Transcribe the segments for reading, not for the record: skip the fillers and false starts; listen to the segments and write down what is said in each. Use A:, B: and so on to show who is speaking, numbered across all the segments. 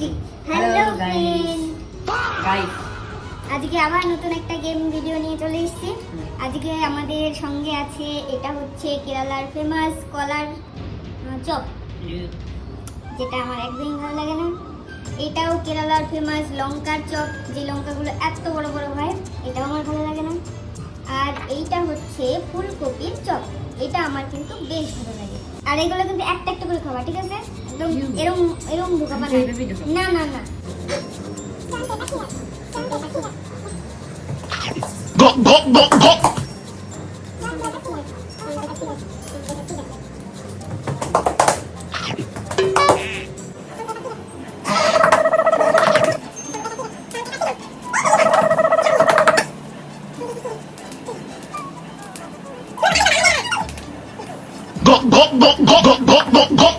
A: আসছি। Hello friend,
B: guys
A: আজকে আবার নতুন একটা গেম ভিডিও নিয়ে চলে এসেছি। আজকে আমাদের সঙ্গে আছে, এটা হচ্ছে কেরালার ফেমাস কলার চপ, যেটা আমার একদমই ভালো লাগে না। এটাও কেরালার ফেমাস লঙ্কার চপ, যে লঙ্কাগুলো এত বড় বড় হয়, এটাও আমার ভালো লাগে না। আর এইটা হচ্ছে ফুলকপির চপ, এটা আমার কিন্তু বেশ ভালো লাগে। আর এগুলো কিন্তু একটা একটা করে খাওয়া, ঠিক আছে? একদম এরকম এরকম ঢোকাবা না, না না না।
C: Go, go, go, go. Go, go, go, go, go, go, go, go. Go, go, go, go, go, go, go, go.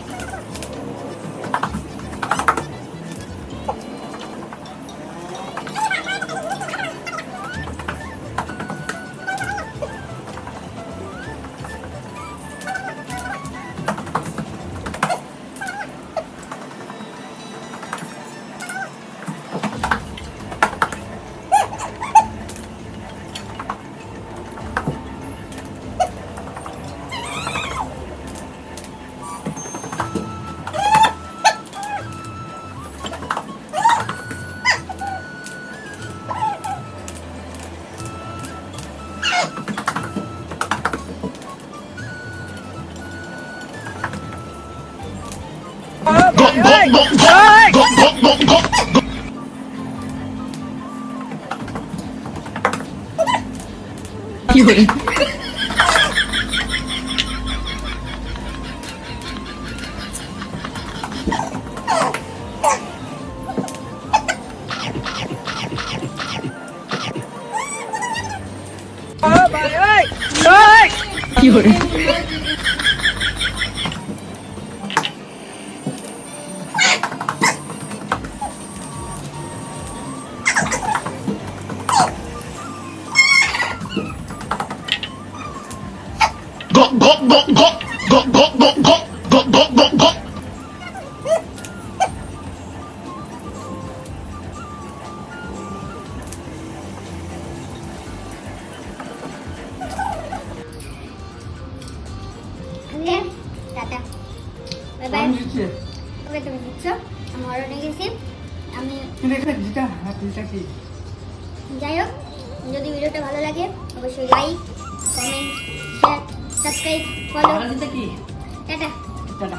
C: Go, go, go, go, go, go, go, go, go, go, go, go.
A: Tata, bye bye. Okay, তুমি দিচ্ছ, আমি order গেছি। আমি যাই হোক, যদি ভিডিওটা ভালো লাগে অবশ্যই like, comment, share, subscribe, follow. Tata tata.